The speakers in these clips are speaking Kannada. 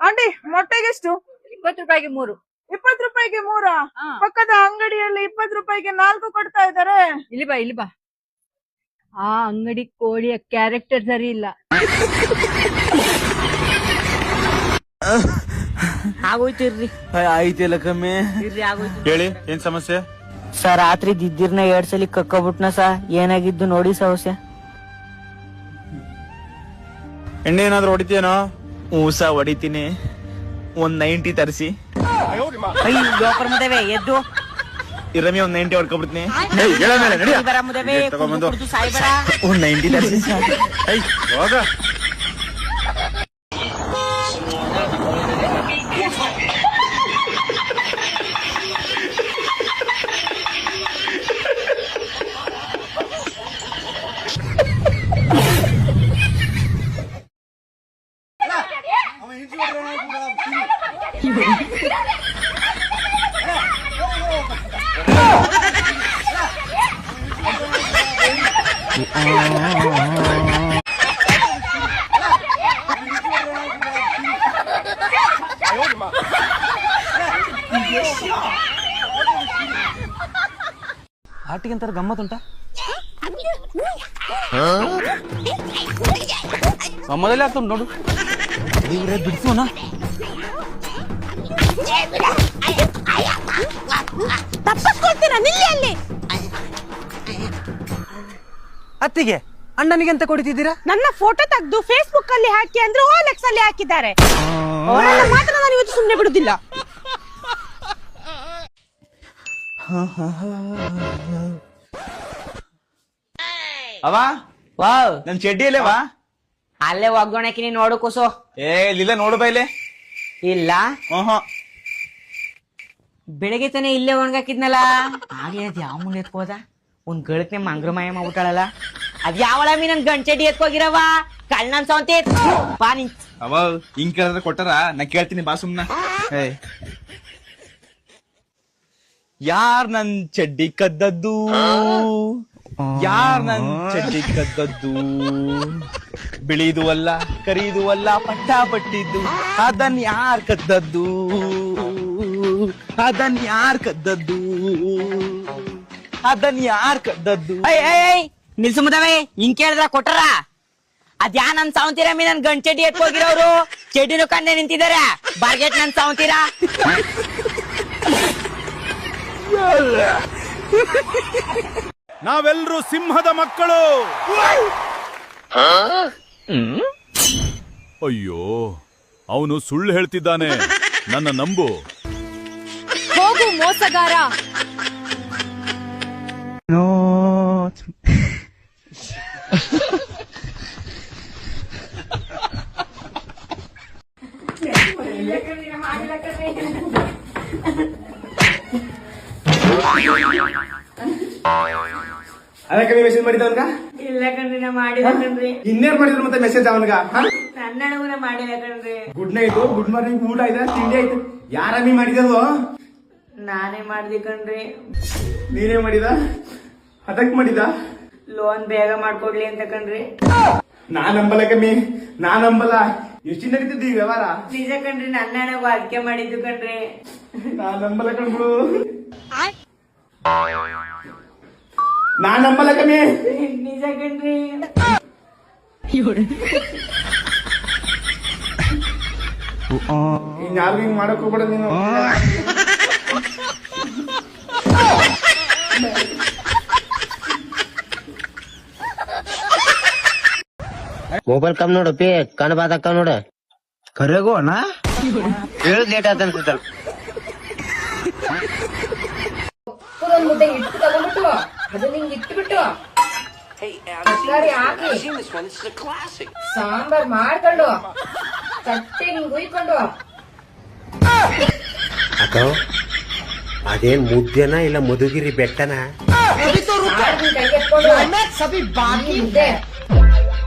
ಆಂಟಿ ಮೊಟ್ಟೆಗೆಷ್ಟು? 20 ರೂಪಾಯಿಗೆ 3. 20 ರೂಪಾಯಿಗೆ 3? ಪಕ್ಕದ ಅಂಗಡಿಯಲ್ಲಿ 20 ರೂಪಾಯಿಗೆ 4 ಕೊಡ್ತಾ ಇದ್ದಾರೆ. ಇಲ್ಲಿ ಬಾ. ಆ ಅಂಗಡಿ ಕೋಳಿಯ ಕ್ಯಾರೆಕ್ಟರ್ ಸರಿ ಇಲ್ಲ. ಆಗೋಯ್ತಿರ್ರಿ. ಆಯ್ತಿಲ್ಲ ಕಮ್ಮಿ. ಇರ್ರಿ ಆಗೋಯ್ತು. ಹೇಳಿ ಏನ್ ಸಮಸ್ಯೆ? ಸರ್ ರಾತ್ರಿ ದಿದ್ದಿರ್ನ 2 ಸಲ ಕಕ್ಕೊಬಿಟ್ನ ಸಾ. ಏನಾಗಿದ್ದು ನೋಡಿ ಸಮಸ್ಯೆ. ಎಣ್ಣೆ ಏನಾದ್ರು ಹೊಡಿತೀನೋ? ಊಸ ಹೊಡಿತೀನಿ. 190 ತರಿಸಿ. ಜೋಕರ್ ಮುದವೆ ಎದ್ದು ಇರಮಿ 190 ಹೊಡ್ಕೊಬಿಡ್ತೀನಿ. ಬರ ಮುದವೆ ಸಾಯ್ಬೇಡ. 190 ತರಿಸಿ. ಹೋಗ. ಆಟಿಗಂತಾರ ಗಮ್ಮತ್ ಉಂಟಾ? ಗಮ್ಮದಲ್ಲಿ ಆಗ್ತದ ನೋಡು. ಇವ್ರೆ ಬಿಡ್ಸೋಣ. ಅತ್ತಿಗೆ ಅಣ್ಣನಿಗೆ ಅಂತ ಕೊಡ್ತಿದ್ದೀರಾ? ನನ್ನ ಫೋಟೋ ತೆಗೆದು ಫೇಸ್ಬುಕ್ ಅಲ್ಲಿ ಹಾಕಿ ಅಂದ್ರೆ OLX ಅಲ್ಲಿ ಹಾಕಿದ್ದಾರೆ. ಅವರನ್ನ ಮಾತ್ರ ನಾನು ಇವತ್ತು ಸುಮ್ಮನೆ ಬಿಡುದಿಲ್ಲ. ಅವ ವಾವ್ ನನ್ ಚಡ್ಡಿಯಲ್ಲೇ ವಾ. ಅಲ್ಲೇ ಒಗ್ಗರಣೆಕಿ ನೀನ್ ನೋಡು ಕೂಸು. ಇಲ್ಲ ನೋಡು ಬೈಲೆ. ಇಲ್ಲ ಬೆಳಗ್ಗೆ ತಾನೆ ಇಲ್ಲೇ ಒಣಗಾಕಿದ್ನಲ್ಲ. ಹಾಗೆ ಅದ್ ಯಾವ ಮುಳ್ಳು ಎತ್ಕೋದ? ಒಂದ್ ಗಳಕ್ನೆ ಮಂಗ್ರ ಮಾಯ ಮಾಡ್ಬಿಟ್ಟಾಳಲ್ಲ. ಅದ್ ಯಾವಳ ನನ್ ಗಂಟೆಡಿ ಎತ್ಕೋಗಿರವ ಕಳ್ಳನ್ ಸೌಂತೆ ಬಾ ನಿನ್. ಅವ ಹಿಂಗ್ ಕೇಳಿದ್ರೆ ಕೊಟ್ಟಾರ ನಾ ಕೇಳ್ತೀನಿ ಬಾ ಸುಮ್ನ. ಯಾರ್ ನನ್ ಚಡ್ಡಿ ಕದ್ದದ್ದು? ಯಾರ್ ನನ್ ಚಡ್ಡಿ ಕದ್ದದ್ದು? ಬಿಳಿದು ಅಲ್ಲ ಕರಿದು ಅಲ್ಲ ಪಟ್ಟ ಪಟ್ಟಿದ್ದು. ಅದನ್ ಯಾರ್ ಕದ್ದದ್ದು? ಅದನ್ ಯಾರ್ ಕದ್ದದ್ದು? ಅದನ್ ಯಾರ್ ಕದ್ದದ್ದು? ನಿಲ್ಸು ಮುದವೆ ಹಿಂಗ್ ಕೇಳಿದ್ರ ಕೊಟ್ಟಾರ? ಅದ್ಯಾ ನನ್ ಸಾವಂತೀರ ನನ್ ಗಂಟೆಡಿ ಎತ್ಕೋಗಿರೋರು ಚಡ್ಡಿನೂ ಕಂಡೆ ನಿಂತಿದಾರೆ. ಬಾರ್ಗೆಟ್ ನನ್ ಸಾವಂತೀರ. ನಾವೆಲ್ಲರೂ ಸಿಂಹದ ಮಕ್ಕಳು. ಅಯ್ಯೋ ಅವನು ಸುಳ್ಳು ಹೇಳ್ತಿದ್ದಾನೆ, ನನ್ನ ನಂಬು. ಹೋಗು ಮೋಸಗಾರ. ಅದಕ್ಕೆ ಮೆಸೇಜ್ ಮಾಡಿದವನ್ಗ? ಇಲ್ಲ ಕಣ್ರಿ ನಾ ಮಾಡಿದ ಕಣ್ರಿ. ಇನ್ನೇನ್ ಮಾಡಿದ್ರು ಮತ್ತೆ ಮೆಸೇಜ್ ಅವನ್ಗ? ನನ್ನಡಗನ ಮಾಡಿದ ಕಣ್ರಿ. ಗುಡ್ ನೈಟ್, ಗುಡ್ ಮಾರ್ನಿಂಗ್, ಊಟ ಆಯ್ತಾ, ತಿಂಡಿ ಆಯ್ತು? ಯಾರಮ್ಮಿ ಮಾಡಿದಲ್ವೋ? ನಾನೇ ಮಾಡ್ದಿ ಕಣ್ರಿ. ನೀನೇ ಮಾಡಿದ? ಅದಕ್ ಮಾಡಿದ? ಲೋನ್ ಬೇಗ ಮಾಡ್ಕೊಡ್ಲಿ ಅಂತ ಕಣ್ರಿ. ನಾನ್ ನಂಬಲ್ಲ ಕಮ್ಮಿ, ನಾನ್ ನಂಬಲ್ಲ. ಎಷ್ಟು ನಡೀತಿದ್ದಿ ವ್ಯವಹಾರ? ನಿಜ ಕಣ್ರಿ, ನನ್ನಡಗು ಅದಕ್ಕೆ ಮಾಡಿದ್ದು ಕಣ್ರಿ. ನಾನ್ ನಂಬಲ್ಲ ಕಣ್ಬಿಡು. ನಾನ್ ನಂಬಲ್ಲ ಕಮ್ಮಿ. ನಿಜ ಕಣ್ರಿ. ಯಾರು ಹಿಂಗ್ ಮಾಡಕ್ ಹೋಗ್ಬೇಡ ನೀನು. ಮೊಬೈಲ್ ಕಮ್ ನೋಡು ಪಿ ಕಣ್ ಬಾದಕ್ಕ ನೋಡು. ಕರೆಗೋ ಅಣ್ಣ ಹೇಳುದ್ ಲೇಟ್ ಆತ ಅನ್ಸುತ್ತಲ್ಲ. ಮುದ್ದೆ ಇಟ್ಟು ತಗೊಂಡ್ಬಿಟ್ಟು ಅದನ್ನ ಹಿಂಗ್ ಇಟ್ಬಿಟ್ಟು ತರಕಾರಿ ಹಾಕಿ ಸಾಂಬಾರ್ ಮಾಡ್ಕೊಂಡು ತಟ್ಟೆ ಹಿಂಗ್ ಉಯ್ಕೊಂಡು ಅಕ್ಕ ಅದೇನ್ ಮುದ್ದೆನಾ ಇಲ್ಲ ಮಧುಗಿರಿ ಬೆಟ್ಟನ? ಮುದ್ದೆ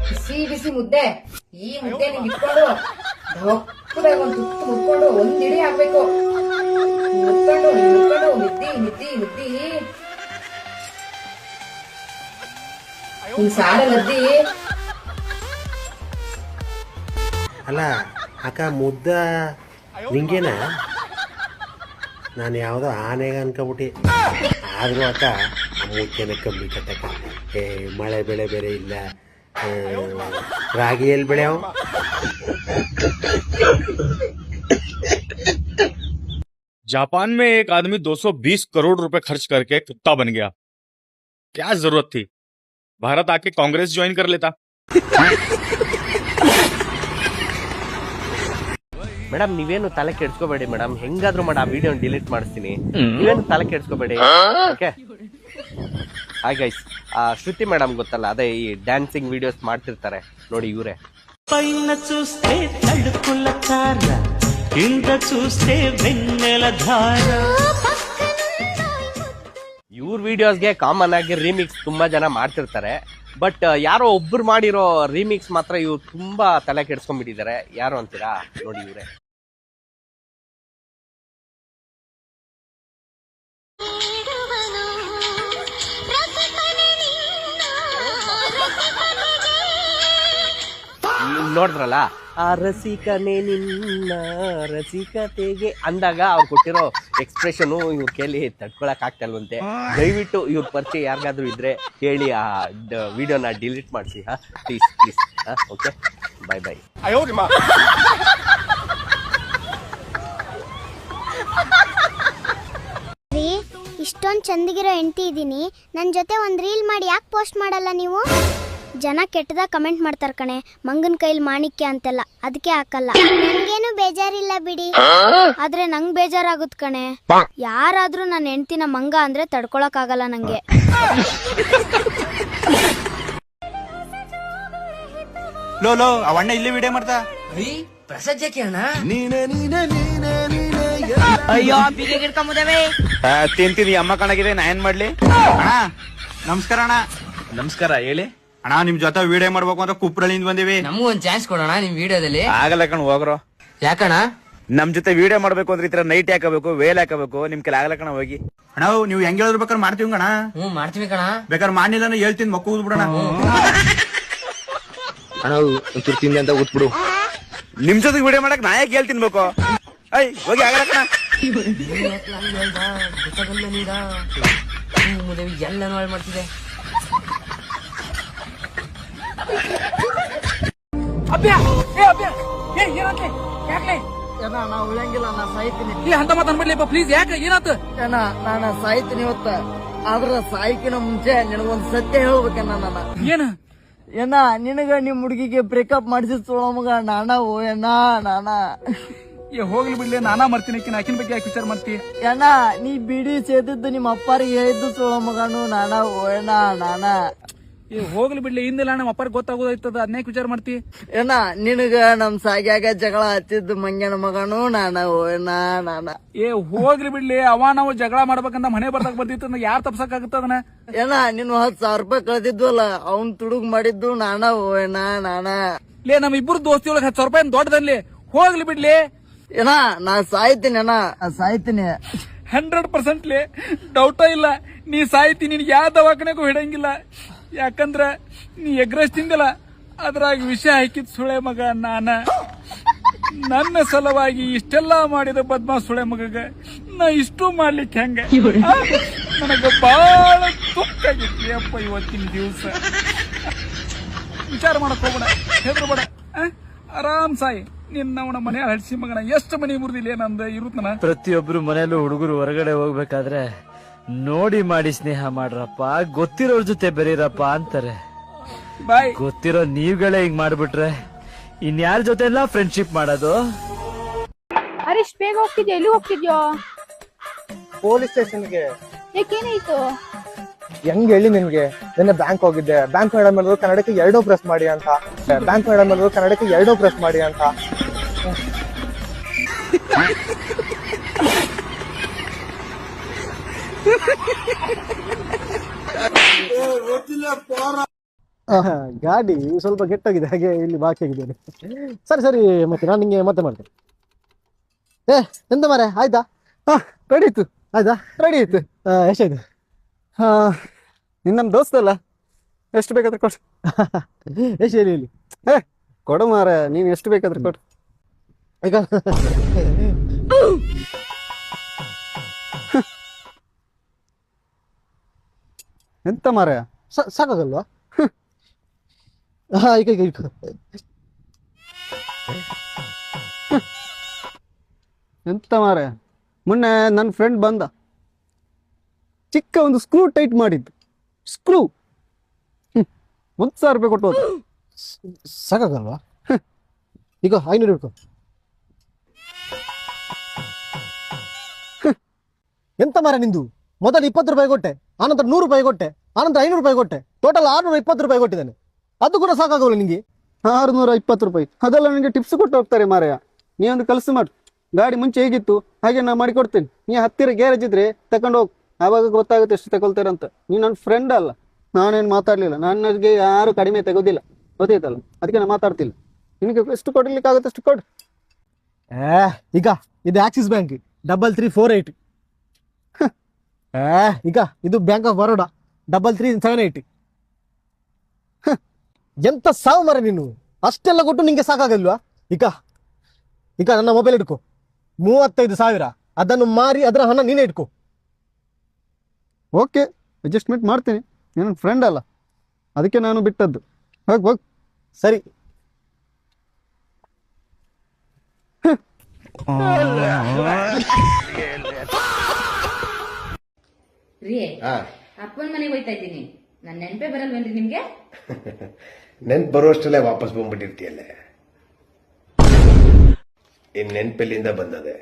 ಬಿಸಿ ಬಿಸಿ ಮುದ್ದೆ. ಈ ಮುದ್ದೆ ನಿಂಗೆ ಇಟ್ಕೊಂಡು ದೊಡ್ಡದಾಗಿ ಒಂದ್ ತುತ್ತು ಮುಟ್ಕೊಂಡು ಒಂದ್ ಇಡಿ ಹಾಕ್ಬೇಕು. ಮುಟ್ಕೊಂಡು ಮುದ್ದಿ ಮುದ್ದಿ ಮುದ್ದಿ ಹಿಂಗ್ ಸಾರಲ್ಲಿ ಅದ್ದಿ. ಅಲ್ಲ ಅಕ್ಕ ಮುದ್ದ ನಿಂಗೇನ? ನಾನು ಯಾವುದೋ ಆನೆಗ ಅನ್ಕೊಬಿಟ್ಟಿ. ಆದರೂ ಅಕ್ಕ ಆ ಮುದ್ದೆನ ಕಮ್ಮಿ ಕಟ್ಟಕ್ಕ. ಮಳೆ ಬೆಳೆ ಬೇರೆ ಇಲ್ಲ, ರಾಗಿ ಎಲ್ಲಿ ಬೆಳೆಯವ? जापान में एक आदमी 220 करोड़ रुपए खर्च करके कुत्ता बन गया। क्या जरूरत थी? भारत आके कांग्रेस ज्वाइन कर लेता। ಮೇಡಮ್ ನೀವೇನು ತಲೆ ಕೆಡ್ಸ್ಕೋಬೇಡಿ ಮೇಡಮ್, ಹೆಂಗಾದ್ರೂ ಮಾಡಿ ಆ ವಿಡಿಯೋ ಡಿಲೀಟ್ ಮಾಡಿಸ್ತೀನಿ. ನೀವೇನು ತಲೆ ಕೆಡ್ಸ್ಕೋಬೇಡಿ. ಓಕೆ ಹಾಯ್ ಗೈಸ್, ಶ್ರುತಿ ಮೇಡಮ್ ಗೊತ್ತಲ್ಲ, ಅದೇ ಈ ಡ್ಯಾನ್ಸಿಂಗ್ ವಿಡಿಯೋಸ್ ಮಾಡ್ತಿರ್ತಾರೆ ನೋಡಿ, ಇವರೇ. పైన చూస్తే తడుకుల తార, కింద చూస్తే వెన్నెల ధార. ಇವ್ರ ವಿಡಿಯೋಸ್ಗೆ ಕಾಮನ್ ಆಗಿ ರೀಮಿಕ್ಸ್ ತುಂಬಾ ಜನ ಮಾಡ್ತಿರ್ತಾರೆ. ಬಟ್ ಯಾರೋ ಒಬ್ರು ಮಾಡಿರೋ ರೀಮಿಕ್ಸ್ ಮಾತ್ರ ಇವ್ರು ತುಂಬಾ ತಲೆ ಕೆಡ್ಸ್ಕೊಂಡ್ಬಿಟ್ಟಿದ್ದಾರೆ. ಯಾರು ಅಂತೀರಾ? ನೋಡಿ ಇವರೇ. ನೋಡಿದ್ರಲ್ಲ, ಆ ರಸಿಕನೇ ನಿನ್ನ ರಸಿಕತೆಗೆ ಅಂದಾಗ ಅವ್ರು ಕೊಟ್ಟಿರೋ ಎಕ್ಸ್ಪ್ರೆಷನ್ ಇವ್ರ ಕೇಳಿ ತಡ್ಕೊಳಕ್ ಆಗ್ತಲ್ವಂತೆ. ದಯವಿಟ್ಟು ಇವ್ರ ಪರಿಚಯ ಯಾರಿಗಾದ್ರೂ ಇದ್ರೆ ಹೇಳಿ, ಆ ವಿಡಿಯೋನ ಡಿಲೀಟ್ ಮಾಡಿಸಿ. Please please. ಓಕೆ, ಬಾಯ್ ಬಾಯ್. ಇಷ್ಟೊಂದು ಚಂದಿಗಿರೋ ಹೆಂಡತಿ ಇದ್ದೀನಿ, ನನ್ನ ಜೊತೆ ಒಂದು ರೀಲ್ ಮಾಡಿ ಯಾಕೆ ಪೋಸ್ಟ್ ಮಾಡಲ್ಲ ನೀವು? ಜನ ಕೆಟ್ಟದಾಗ ಕಮೆಂಟ್ ಮಾಡ್ತಾರೆ ಕಣೆ, ಮಂಗನ ಕೈಲಿ ಮಾಣಿಕ್ಯ ಅಂತೆಲ್ಲ, ಅದಕ್ಕೆ ಹಾಕಲ್ಲ. ನನಗೇನು ಬೇಜಾರಿಲ್ಲ ಬಿಡಿ, ಆದ್ರೆ ನಂಗೆ ಬೇಜಾರಾಗುತ್ತೆ ಕಣೆ. ಯಾರಾದ್ರೂ ನನ್ನ ಹೆಂಡತಿನ ಮಂಗ ಅಂದ್ರೆ ತಡ್ಕೊಳಕ್ ಆಗಲ್ಲ ನಂಗೆ. ಲೋ ಲೋ ಅವಣ್ಣ ಇಲ್ಲಿ ವಿಡಿಯೋ ಮಾಡ್ತಾ ಪ್ರಸಜ್ಜಕ್ಕೆ ಅಣ್ಣ. ಅಯ್ಯೋ ಬಿಗೆ ಗಿಡ್ಕೊಂಬುದೇವೆ. ತಿಂತೀನಿ ಅಮ್ಮ ಕಣಗಿದೆ, ನಾ ಏನ್ ಮಾಡ್ಲಿ? ಅಣ್ಣ ನಮಸ್ಕಾರ. ಅಣ್ಣ ನಮಸ್ಕಾರ. ಹೇಳಿ ಅಣ್ಣ, ನಿಮ್ ಜೊತೆ ವಿಡಿಯೋ ಮಾಡ್ಬೇಕು ಅಂತ ಕುಪ್ರಳಿಂದ ಬಂದಿವಿ. ನಮಗೂ ಒಂದ್ ಚಾನ್ಸ್ ಕೊಡೋಣ ನಿಮ್ ವಿಡಿಯೋದಲ್ಲಿ. ಆಗಲ್ಲ ಕಣ್, ಹೋಗ್ರೋ. ಯಾಕಣ್ಣ? ನಮ್ ಜೊತೆ ವಿಡಿಯೋ ಮಾಡ್ಬೇಕು ಅಂದ್ರೆ ಈ ತರ ನೈಟ್ ಹಾಕಬೇಕು, ವೇಲ್ ಹಾಕಬೇಕು. ನಿಮ್ ಕೆಲ ಆಗಲ್ಲ ಕಣ, ಹೋಗಿ. ಅಣ್ಣ ನೀವು ಹೆಂಗ್ ಹೇಳಿದ್ರು ಬೇಕಾದ್ರೆ ಮಾಡ್ತೀವಿ ಕಣ. ಮಾಡ್ತೀವಿ ಕಣ. ಬೇಕಾದ್ರೆ ಮಾಡಿಲ್ಲ ಹೇಳ್ತೀನಿ, ಮಕ್ಕ ಊದ್ಬಿಡೋಣ. ಅಣ್ಣ ಒಂಚೂರು ತಿಂದೆ ಅಂತ ಊದ್ಬಿಡು. ನಿಮ್ ಜೊತೆ ವಿಡಿಯೋ ಮಾಡಕ್ ನಾ ಯಾಕೆ ಹೇಳ್ತೀನಿ ಬೇಕು? ಐ ಹೋಗಿ, ಆಗಲ್ಲ ಕಣ. ಎಲ್ಲ ಹಾಳು ಮಾಡ್ತಿದೆ. ನಾ ಉಳಿಯಂಗಿಲ್ಲ, ನಾ ಸಾಯ್ತೀನಿ. ಅಂತ ಮಾತಾಡ್ಬಿಡ್ಲಿಪ್ಪ ಪ್ಲೀಸ್. ಯಾಕೆ ಏನಾತ? ನಾನು ಸಾಯ್ತೀನಿ ಇವತ್ತ. ಆದ್ರ ಸಾಯ್ಕಿನ ಮುಂಚೆ ನಿನಗೊಂದ್ ಸತ್ಯ ಹೇಳ್ಬೇಕನ್ನ. ಏನ ನಿನಗ ನಿಮ್ ಹುಡುಗಿಗೆ ಬ್ರೇಕಪ್ ಮಾಡಿಸಿ ಸೋಳ ಮಗ ನಾನ. ಓ ನಾನ ಹೋಗ್ಲಿ ಬಿಡ್ಲಿ, ನಾನಾ ಮರ್ತೀನಿ. ಆಕಿನ ಬಗ್ಗೆ ಯಾಕೆ ವಿಚಾರ ಮಾಡ್ತಿ? ನೀ ಬಿಡಿ ಸೇದಿದ್ದು ನಿಮ್ಮ ಅಪ್ಪಾರಿಗೆ ಹೇಳಿದ್ದು ಸೋಳ ಮಗನು ನಾನ. ಓ ನಾನ ಹೋಗ್ಲಿ ಬಿಡ್ಲಿ, ಹಿಂದೆಲ್ಲ ನಮ್ಮ ಅಪ್ಪರ್ ಗೊತ್ತಾಗೋದೈತದ, ಅದನ್ನೇ ವಿಚಾರ ಮಾಡ್ತಿ? ನಿನಗ ನಮ್ ಸಾಗ್ಯಾಗ ಜಗಳ ಹಚ್ಚಿದ್ದು ಮಂಗ್ಯನ ಮಗನು ನಾನ. ಓ ನಾನ ಹೋಗ್ಲಿ ಬಿಡ್ಲಿ, ಅವ ನಾವು ಜಗಳ ಮಾಡ್ಬೇಕಂತ ಮನೆ ಬರ್ದಾಗ ಬರ್ದಿತ್ತು, ಯಾರು ತಪ್ಸಕ್ ಆಗುತ್ತ ಅದನ್ನ? ನೀನು 10,000 ರೂಪಾಯಿ ಕಳ್ದಿದ್ವಲ್ಲ, ಅವ್ನ್ ತುಡುಗ್ ಮಾಡಿದ್ದು ನಾನ. ಓ ನಾನ ನಮ್ ಇಬ್ಬರು ದೋಸ್ತಿ ಒಳಗೆ 10,000 ರೂಪಾಯಿ ದೊಡ್ಡದಲ್ಲಿ. ಹೋಗ್ಲಿ ಬಿಡ್ಲಿ, ನಾ ಸಾಯ್ತೀನಿ. ಸಾಯ್ತೀನಿ 100% ಡೌಟ ಇಲ್ಲ. ನೀ ಸಾಯ್ತಿ, ನಿನ್ಗೆ ಯಾವ ದವಾಖಾನೆಗೂ ಹಿಡಂಗಿಲ್ಲ. ಯಾಕಂದ್ರ ನೀ ಎಗ್ರೆಸ್ ತಿಂದಿಲ್ಲ, ಅದ್ರಾಗ ವಿಷ ಹಾಕಿದ್ ಸುಳೆ ಮಗ ನಾನ. ನನ್ನ ಸಲುವಾಗಿ ಇಷ್ಟೆಲ್ಲಾ ಮಾಡಿದ ಬದ್ಮಾ ಸುಳೆ ಮಗಗ ನಾ ಇಷ್ಟು ಮಾಡ್ಲಿಕ್ಕೆ ಹೆಂಗ? ನನಗ ಬಾಳ ದುಃಖ ಆಗಿತ್ತು ಅಪ್ಪ ಇವತ್ತಿನ ದಿವಸ. ವಿಚಾರ ಮಾಡಕ್ ಹೋಗ್ಬೇಡ, ಹೆದರ್ಬೇಡ, ಆರಾಮ್ ಸಾಯಿ. ನಿನ್ನವನ ಮನೆ ಹಡ್ಸಿ ಮಗನ. ಎಷ್ಟು ಮನೆ ಮುರಿದಿಲ್ಲ ನಂದ ಇರುತ್ತನ. ಪ್ರತಿಯೊಬ್ರು ಮನೆಯಲ್ಲೂ ಹುಡುಗರು ಹೊರಗಡೆ ಹೋಗ್ಬೇಕಾದ್ರೆ ನೋಡಿ ಮಾಡಿ ಸ್ನೇಹ ಮಾಡ್ರಪ್ಪ, ಗೊತ್ತಿರೋರ್ ಜೊತೆ ಬೆರೀರಪ್ಪ ಅಂತಾರೆ. ಬಾಯ್, ಗೊತ್ತಿರೋ ನೀವ್ಗಳೇ ಹಿಂಗ್ ಮಾಡ್ಬಿಟ್ರೆ ಇನ್ಯಾರ ಜೊತೆ ಎಲ್ಲ ಫ್ರೆಂಡ್ಶಿಪ್ ಮಾಡೋದು? ಹರೀಶ್ ಬೇಗ ಹೋಗ್ತಿದ್ಯೋ? ಎಲ್ಲಿ ಹೋಗ್ತಿದ್ಯೋ? ಪೊಲೀಸ್ ಸ್ಟೇಷನ್ಗೆ. ಯಾಕೇನಾಯ್ತು? ಹೆಂಗ್ ಹೇಳಿ ನಿನ್ಗೆ? ನಿನ್ನೆ ಬ್ಯಾಂಕ್ ಹೋಗಿದ್ದೆ. ಬ್ಯಾಂಕ್ ಮೇಡಮ್ ಹೇಳಿದ್ರು ಕನ್ನಡಕ್ಕೆ 2 ಪ್ರೆಸ್ ಮಾಡಿ ಅಂತ. ಬ್ಯಾಂಕ್ ಮೇಡಮ್ ಹೇಳಿದ್ರು ಕನ್ನಡಕ್ಕೆ 2 ಪ್ರೆಸ್ ಮಾಡಿ ಅಂತ. ಗಾಡಿ ಸ್ವಲ್ಪ ಕೆಟ್ಟಾಗಿದೆ, ಹಾಗೆ ಇಲ್ಲಿ ಬಾಕಿ ಆಗಿದ್ದೇನೆ. ಸರಿ ಮತ್ತೆ ನಾನು ನಿಂಗೆ ಮತ್ತೆ ಮಾಡ್ತೇನೆ. ಎಂತ ಮಾರೆ, ಆಯ್ತಾ? ರೆಡಿ ಇತ್ತು. ಆಯ್ತಾ? ರೆಡಿ ಇತ್ತು. ಎಷ್ಟಾಯ್ತು? ನಿನ್ನ ದೋಸ್ತ ಅಲ್ಲ, ಎಷ್ಟು ಬೇಕಾದ್ರೆ ಕೊಡು. ಎಷ್ಟು ಹೇಳಿ ಕೊಡು ಮಾರ, ನೀನು ಎಷ್ಟು ಬೇಕಾದ್ರೆ ಕೊಡು. ಈಗ ಎಂತ ಮಾರಾಯ ಸಾಕಾಗಲ್ವಾ? ಹಾ ಈಗ ಎಂತ ಮಾರಾಯ, ಮೊನ್ನೆ ನನ್ನ ಫ್ರೆಂಡ್ ಬಂದ, ಚಿಕ್ಕ ಒಂದು ಸ್ಕ್ರೂ ಟೈಟ್ ಮಾಡಿದ್ದು, ಸ್ಕ್ರೂ 1,000 ರೂಪಾಯಿ ಕೊಟ್ಟು ಹೋದ. ಸಾಕಾಗಲ್ವಾ? ಈಗ 500 ಇಟ್ಕೊ. ಎಂತ ಮಾರ ನಿಂದು? ಮೊದಲು 20 ರೂಪಾಯಿ ಕೊಟ್ಟೆ, ಆನಂತರ 100 ರೂಪಾಯಿ ಕೊಟ್ಟೆ, ಆನಂತರ 500 ರೂಪಾಯಿ ಕೊಟ್ಟೆ, ಟೋಟಲ್ 620 ರೂಪಾಯಿ ಕೊಟ್ಟಿದ್ದಾನೆ. ಅದು ಕೂಡ ಸಾಕಾಗಲ್ಲ ನಿಂಗೆ? 620 ರೂಪಾಯಿ ಅದೆಲ್ಲ ನನಗೆ ಟಿಪ್ಸ್ ಕೊಟ್ಟು ಹೋಗ್ತಾರೆ ಮಾರಾಯ. ನೀ ಒಂದು ಕೆಲಸ ಮಾಡು, ಗಾಡಿ ಮುಂಚೆ ಹೇಗಿತ್ತು ಹಾಗೆ ನಾ ಮಾಡಿ ಕೊಡ್ತೇನೆ. ನೀ ಹತ್ತಿರ ಗ್ಯಾರೇಜ್ ಇದ್ರೆ ತಗೊಂಡು ಹೋಗಿ, ಆವಾಗ ಗೊತ್ತಾಗುತ್ತೆ ಎಷ್ಟು ತಗೊಳ್ತಾರೆ ಅಂತ. ನೀ ನನ್ನ ಫ್ರೆಂಡ್ ಅಲ್ಲ, ನಾನೇನು ಮಾತಾಡ್ಲಿಲ್ಲ, ನನಗೆ ಯಾರು ಕಡಿಮೆ ತೆಗೋದಿಲ್ಲ, ಗೊತ್ತಾಯ್ತಲ್ಲ, ಅದಕ್ಕೆ ನಾನು ಮಾತಾಡ್ತಿಲ್ಲ. ನಿನಗೆ ಎಷ್ಟು ಕೊಡ್ಲಿಕ್ಕಾಗುತ್ತೆ ಅಷ್ಟು ಕೊಡು. ಈಗ ಇದು ಆಕ್ಸಿಸ್ ಬ್ಯಾಂಕ್ 3348. ಈಗ ಇದು ಬ್ಯಾಂಕ್ ಆಫ್ ಬರೋಡಾ 3378. ಎಂತ ಸಾವು ಮರ ನೀನು, ಅಷ್ಟೆಲ್ಲ ಕೊಟ್ಟು ನಿಂಗೆ ಸಾಕಾಗಲ್ವಾ? ಈಗ ಈಗ ನನ್ನ ಮೊಬೈಲ್ ಇಟ್ಕೋ, 35,000, ಅದನ್ನು ಮಾರಿ ಅದರ ಹಣ ನೀನೇ ಇಟ್ಕೋ. ಓಕೆ, ಅಡ್ಜಸ್ಟ್ಮೆಂಟ್ ಮಾಡ್ತೀನಿ, ನನ್ನ ಫ್ರೆಂಡ್ ಅಲ್ಲ, ಅದಕ್ಕೆ ನಾನು ಬಿಟ್ಟದ್ದು. ಹೋಗ್ ಸರಿ. ರೀ, ಅಪ್ಪನ ಮನೆಗೆ ಹೋಯ್ತಾ ಇದ್ದೀನಿ, ನನ್ನ ನೆನಪೇ ಬರಲ್ವೇನ್ರಿ ನಿಮ್ಗೆ? ನೆನ್ಪು ಬರುವಷ್ಟಲ್ಲೇ ವಾಪಸ್ ಬಂದ್ಬಿಟ್ಟಿರ್ತೀಯಲ್ಲೇ. ಇನ್ ನೆನ್ಪೆಲ್ಲಿಂದ ಬಂದದೆ?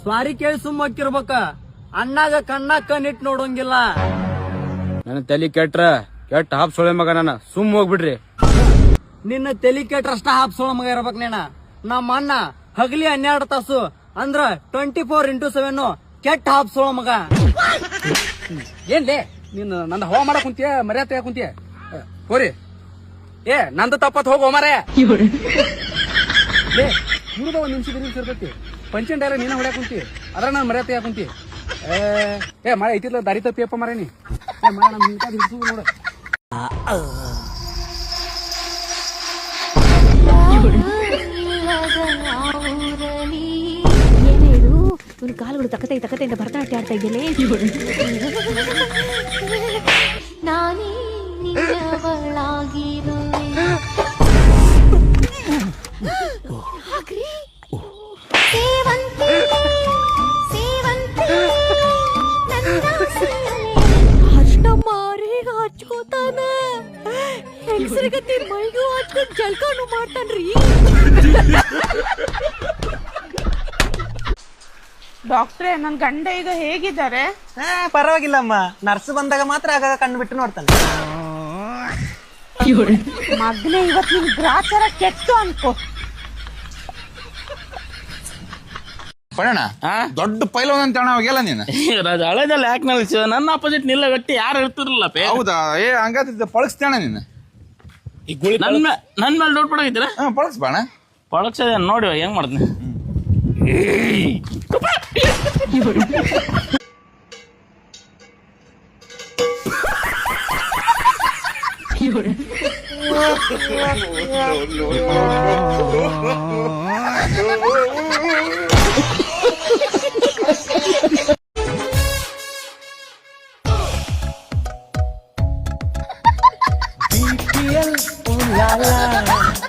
ಸ್ವಾರಿ ಕೇಳಿ ಸುಮ್ಮ ಹಾಕಿರ್ಬೇಕ, ಅಣ್ಣಾಗ ಕಣ್ಣಾಗ ಕಣ್ಣಿಟ್ ನೋಡೋಂಗಿಲ್ಲ. ನನ್ನ ತಲೆ ಕೆಟ್ಟ ಹಾಪ್ ಸೊಳೆ ಮಗ, ನಾನು ಸುಮ್ ಹೋಗ್ಬಿಡ್ರಿ. ನಿನ್ನ ತಲಿ ಕೆಟ್ರಷ್ಟ ಹಾಪ್ಸೋಳ ಮಗ ಇರ್ಬೇಕ್ ನೇನ. ನಮ್ಮ ಅಣ್ಣ ಹಗಲಿ 12 ತಾಸು ಅಂದ್ರ 24x7 ಕೆಟ್ಟ ಹಾಪ್ಸೋಳ ಮಗ. ಏನ್ಲೇ ನೀನ್ ನಂದ ಹವಾ ಮಾಡಕ್ ಕುಂತಿಯ, ಮರ್ಯಾದೆ ಕುಂತಿಯ? ಹೋರಿ ಏ ನಂದು ತಪ್ಪತ್ ಹೋಗೋ ಮಾರೇ. ಇವ್ರದ 1 ನಿಮಿಷ ಇರ್ತೈತಿ, ಪಂಚನ್ ಡೈರ ನೀನ ಹೊಡ್ಯಾಕ ಕುಂತಿ, ಅದ್ರ ನಾನು ಮರ್ಯಾದೆ ಕುಂತಿ. ಏ ಮಳೆ ಐತಿಲ್ಲ, ದಾರಿ ತಪ್ಪಿಯಪ್ಪ ಮಾರೇ ನೀ. ನೋಡ ಏನೇಳು ಇವ್ನ ಕಾಲುಗಳು ತಕತೆಯಿಂದ ಭರತನಾಟ್ಯ ಆಡ್ತಾ ಇದ್ದೇನೆ. ನಾನೇ ನಿನ್ನವಳಾಗಿರುವೆ. ಸೇವಂತಿ ಸೇವಂತಿ ಅಷ್ಟ ಮಾರಿಗೆ ಹಚ್ಕೋತಾನೆ, ಹೆಂಗಸರಿಗತ್ತಿ ಮೈಗೂ ಹಚ್ಕೊಂಡು ಜಲ್ಕಾನು ಮಾಡ್ತಾನ್ರಿ. ಡಾಕ್ಟ್ರೇ, ನನ್ ಗಂಡ ಈಗ ಹೇಗಿದ್ದಾರೆ? ಪರವಾಗಿಲ್ಲಮ್ಮ, ನರ್ಸ್ ಬಂದಾಗ ಮಾತ್ರ ಆಗಾಗ ಕಣ್ಣು ಬಿಟ್ಟು ನೋಡ್ತಾನೆ. ಮಗ್ನೆ, ಇವತ್ ನಿನ್ ಗ್ರಾಚಾರ ಕೆಟ್ಟು ಅನ್ಕೋ. ಪಡಣ ದೊಡ್ಡ ಪೈಲವನ್ ಅಂತ ಹೋಗ್ಯಲ್ಲ ನೀನು. ಹಳೆದಲ್ಲ ಯಾಕೆ ನಿಲ್ಸ, ನನ್ನ ಅಪೋಸಿಟ್ ನಿಲ್ಲ ಗಟ್ಟಿ ಯಾರು ಇರ್ತಿರಲ್ಲ. ಹೌದಾ? ಹಂಗಾದ್ರೆ ಪಳಗಿಸ್ತೇಣ ನೀನು. ನನ್ ಮೇಲೆ ಡೌಟ್ ಪಡಗಿದ್ದೀರಾ? ಪಳಗಿಸ್ ಬಾಣ. ಪಳಗ್ಸದ ನೋಡಿ ಹೆಂಗ್ ಮಾಡ್ತೀನಿ. BPL, ooh la la.